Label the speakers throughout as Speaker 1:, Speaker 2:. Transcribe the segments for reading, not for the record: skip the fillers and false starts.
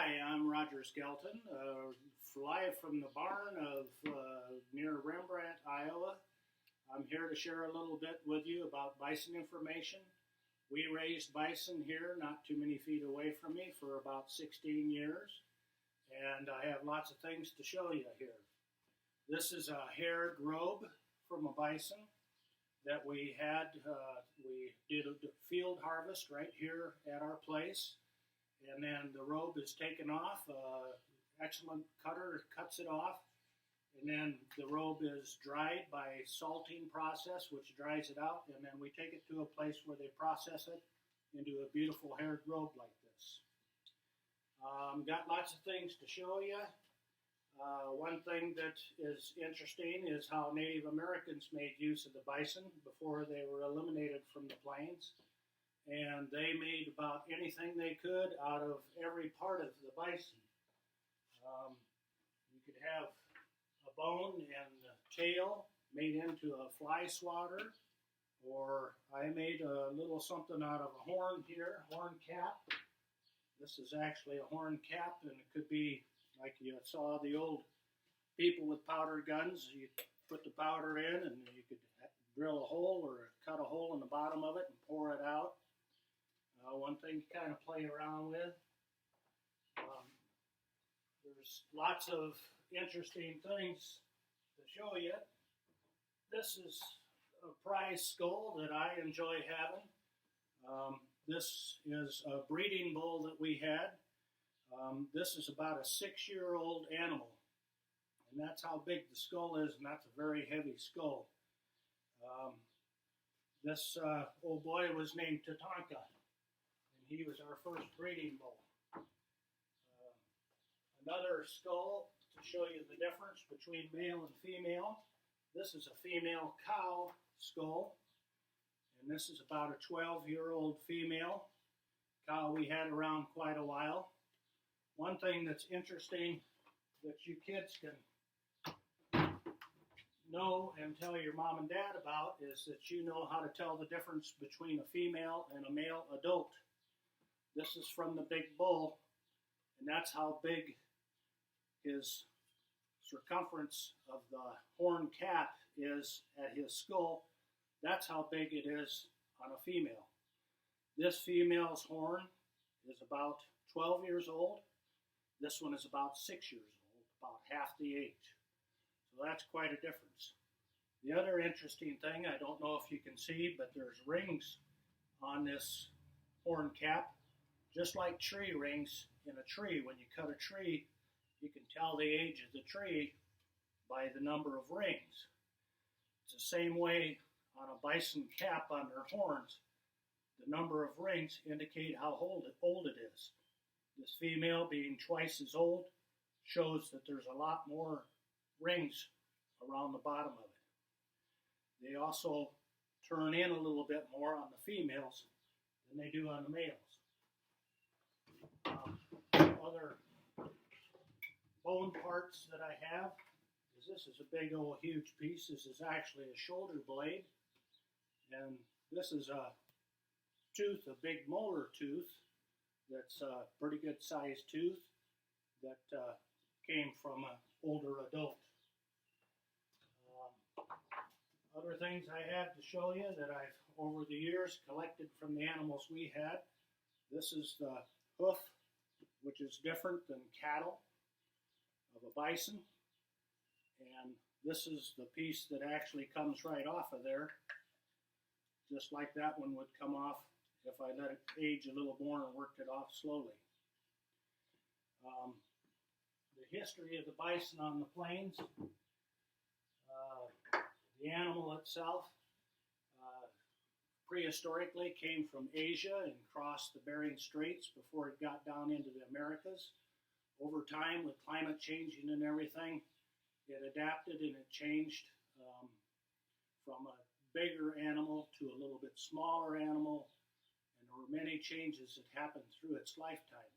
Speaker 1: Hi, I'm Roger Skelton, live from the barn of near Rembrandt, Iowa. I'm here to share a little bit with you about bison information. We raised bison here, not too many feet away from me, for about 16 years, and I have lots of things to show you here. This is a haired robe from a bison that we had. We did a field harvest right here at our place. And then the robe is taken off. Excellent cutter cuts it off. And then the robe is dried by salting process, which dries it out. And then we take it to a place where they process it into a beautiful haired robe like this. Got lots of things to show you. One thing that is interesting is how Native Americans made use of the bison before they were eliminated from the plains. And they made about anything they could out of every part of the bison. You could have a bone and the tail made into a fly swatter, or I made a little something out of a horn here, horn cap. This is actually a horn cap, and it could be like you saw the old people with powder guns. You put the powder in, and you could drill a hole or cut a hole in the bottom of it and pour it out. One thing to kind of play around with. There's lots of interesting things to show you. This is a prize skull that I enjoy having. This is a breeding bull that we had. This is about a 6-year-old animal. And that's how big the skull is, and that's a very heavy skull. This old boy was named Tatanka. He was our first breeding bull. Another skull to show you the difference between male and female. This is a female cow skull, and this is about a 12-year-old female cow we had around quite a while. One thing that's interesting that you kids can know and tell your mom and dad about is that you know how to tell the difference between a female and a male adult. This is from the big bull, and that's how big his circumference of the horn cap is at his skull. That's how big it is on a female. This female's horn is about 12 years old. This one is about 6 years old, about half the age. So that's quite a difference. The other interesting thing, I don't know if you can see, but there's rings on this horn cap. Just like tree rings in a tree. When you cut a tree, you can tell the age of the tree by the number of rings. It's the same way on a bison cap on their horns. The number of rings indicate how old it is. This female, being twice as old, shows that there's a lot more rings around the bottom of it. They also turn in a little bit more on the females than they do on the males. Other bone parts that I have is this is a big old huge piece. This is actually a shoulder blade, and this is a tooth, a big molar tooth that's a pretty good sized tooth that came from an older adult. Other things I have to show you that I've over the years collected from the animals we had. This is the hoof, which is different than cattle of a bison. And this is the piece that actually comes right off of there, just like that one would come off if I let it age a little more and worked it off slowly. The history of the bison on the plains, the animal itself prehistorically came from Asia and crossed the Bering Straits before it got down into the Americas. Over time, with climate changing and everything, it adapted and it changed from a bigger animal to a little bit smaller animal, and there were many changes that happened through its lifetime.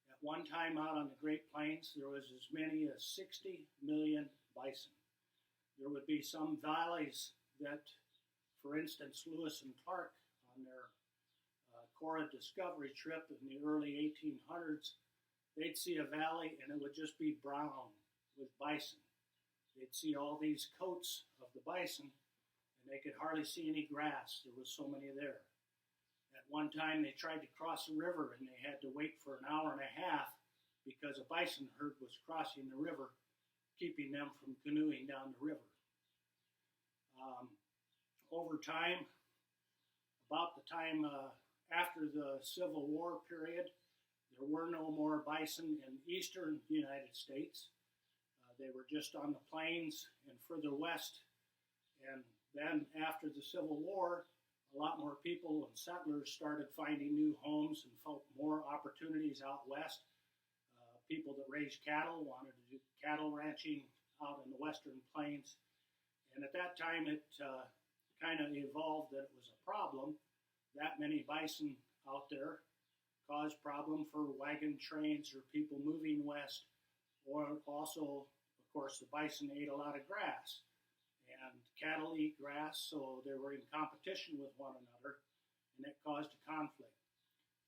Speaker 1: At one time out on the Great Plains, there was as many as 60 million bison. There would be some valleys that, for instance, Lewis and Clark on their Cora Discovery trip in the early 1800s they'd see a valley and it would just be brown with bison. They'd see all these coats of the bison and they could hardly see any grass. There was so many there. At one time they tried to cross a river and they had to wait for an hour and a half because a bison herd was crossing the river, keeping them from canoeing down the river. Over time, about the time after the Civil War period, there were no more bison in eastern United States. They were just on the plains and further west. And then after the Civil War, a lot more people and settlers started finding new homes and felt more opportunities out west. People that raised cattle wanted to do cattle ranching out in the western plains. And at that time, it kind of evolved that it was a problem. That many bison out there caused problem for wagon trains or people moving west. Or also, of course, the bison ate a lot of grass. And cattle eat grass, so they were in competition with one another, and it caused a conflict.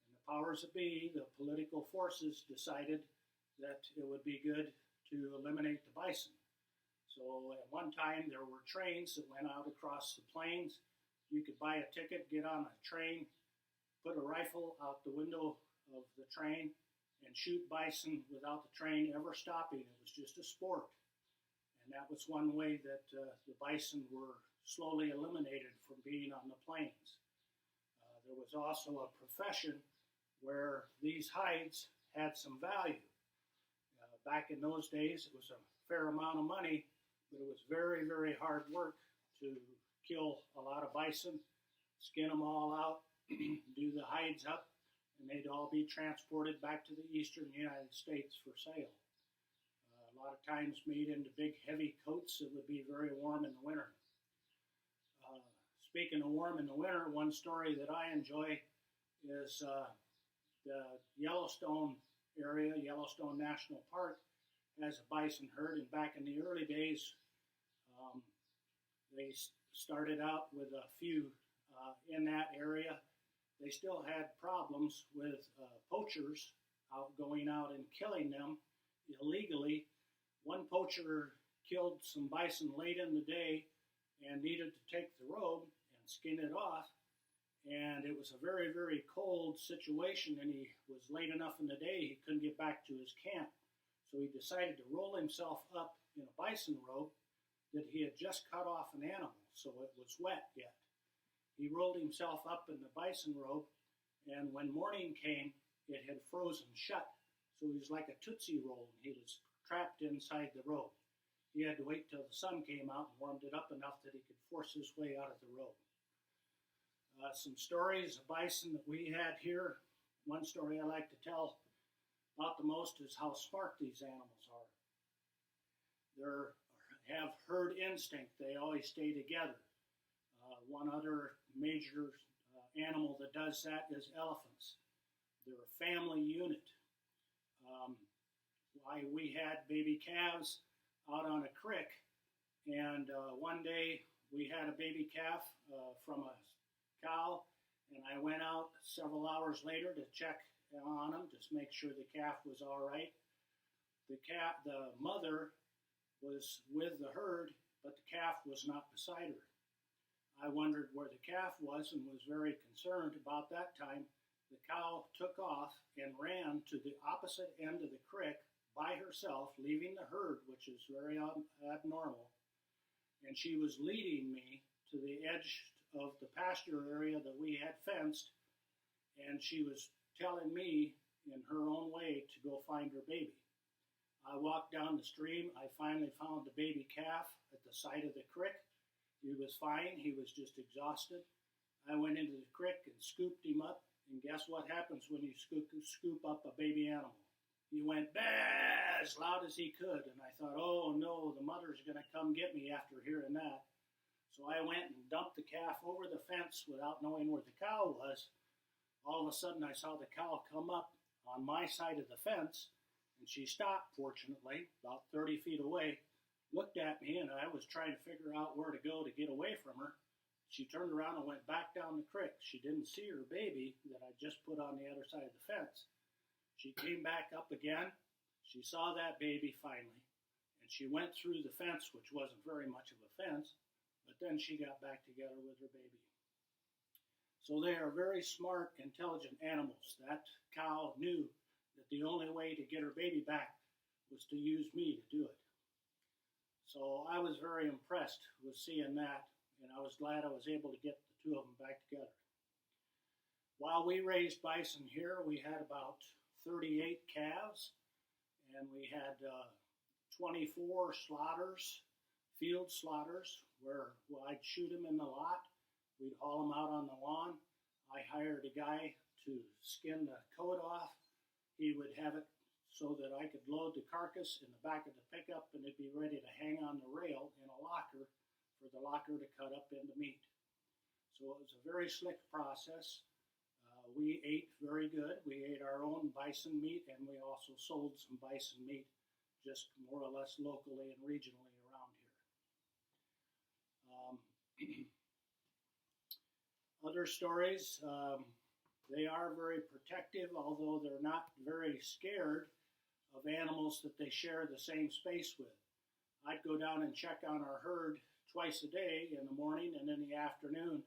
Speaker 1: And the powers that be, the political forces, decided that it would be good to eliminate the bison. So at one time there were trains that went out across the plains. You could buy a ticket, get on a train, put a rifle out the window of the train, and shoot bison without the train ever stopping. It was just a sport. And that was one way that the bison were slowly eliminated from being on the plains. There was also a profession where these hides had some value. Back in those days, it was a fair amount of money, but it was very, very hard work to kill a lot of bison, skin them all out, do the hides up, and they'd all be transported back to the eastern United States for sale. A lot of times made into big, heavy coats that would be very warm in the winter. Speaking of warm in the winter, one story that I enjoy is the Yellowstone area, Yellowstone National Park, has a bison herd, and back in the early days, they started out with a few in that area. They still had problems with poachers going out and killing them illegally. One poacher killed some bison late in the day and needed to take the robe and skin it off. And it was a very, very cold situation, and he was late enough in the day he couldn't get back to his camp. So he decided to roll himself up in a bison robe that he had just cut off an animal, so it was wet yet. He rolled himself up in the bison robe, and when morning came, it had frozen shut. So he was like a Tootsie Roll, and he was trapped inside the robe. He had to wait till the sun came out and warmed it up enough that he could force his way out of the robe. Some stories of bison that we had here. One story I like to tell about the most is how smart these animals are. They have herd instinct. They always stay together. One other major animal that does that is elephants. They're a family unit. We had baby calves out on a creek, and one day we had a baby calf from a cow, and I went out several hours later to check on him, just make sure the calf was all right. The mother was with the herd, but the calf was not beside her. I wondered where the calf was and was very concerned. About that time, the cow took off and ran to the opposite end of the creek by herself, leaving the herd, which is very abnormal, and she was leading me to the edge of the pasture area that we had fenced, and she was telling me in her own way to go find her baby. I walked down the stream. I finally found the baby calf at the side of the creek. He was fine. He was just exhausted. I went into the creek and scooped him up, and guess what happens when you scoop up a baby animal? He went bah as loud as he could, and I thought, oh no, the mother's going to come get me after hearing that. So I went and dumped the calf over the fence without knowing where the cow was. All of a sudden, I saw the cow come up on my side of the fence, and she stopped, fortunately, about 30 feet away, looked at me, and I was trying to figure out where to go to get away from her. She turned around and went back down the creek. She didn't see her baby that I just put on the other side of the fence. She came back up again. She saw that baby finally, and she went through the fence, which wasn't very much of a fence, but then she got back together with her baby. So they are very smart, intelligent animals. That cow knew that the only way to get her baby back was to use me to do it. So I was very impressed with seeing that, and I was glad I was able to get the two of them back together. While we raised bison here, we had about 38 calves, and we had 24 slaughters, field slaughters, where I'd shoot them in the lot. We'd haul them out on the lawn. I hired a guy to skin the coat off. He would have it so that I could load the carcass in the back of the pickup, and it'd be ready to hang on the rail in a locker for the locker to cut up into meat. So it was a very slick process. We ate very good. We ate our own bison meat, and we also sold some bison meat just more or less locally and regionally around here. Other stories, they are very protective, although they're not very scared of animals that they share the same space with. I'd go down and check on our herd twice a day, in the morning and in the afternoon.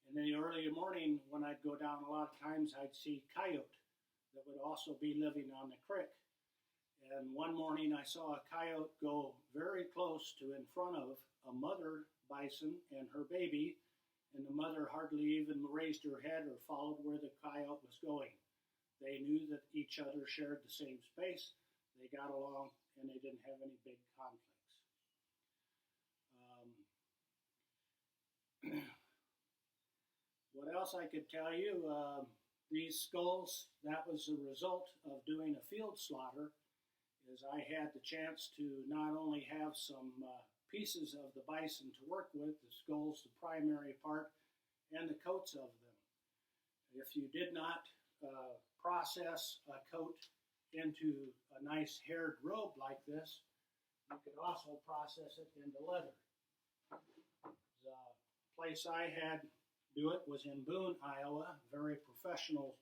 Speaker 1: And in the early morning, when I'd go down, a lot of times I'd see coyote that would also be living on the creek. And one morning I saw a coyote go very close to in front of a mother bison and her baby, and the mother hardly even raised her head or followed where the coyote was going. They knew that each other shared the same space, they got along, and they didn't have any big conflicts. What else I could tell you, these skulls, that was the result of doing a field slaughter, is I had the chance to not only have some pieces of the bison to work with, the skulls, the primary part, and the coats of them. If you did not process a coat into a nice haired robe like this, you could also process it into leather. The place I had do it was in Boone, Iowa, a very professional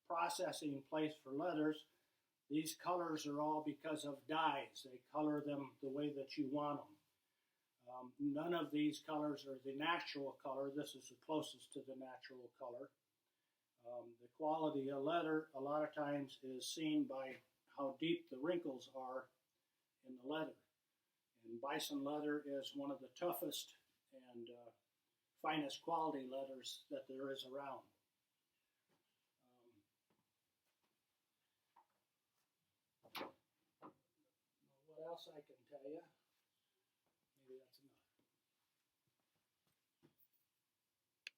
Speaker 1: processing place for leathers. These colors are all because of dyes. They color them the way that you want them. None of these colors are the natural color. This is the closest to the natural color. The quality of leather a lot of times is seen by how deep the wrinkles are in the leather. And bison leather is one of the toughest and finest quality leathers that there is around. What else I can tell you? Maybe that's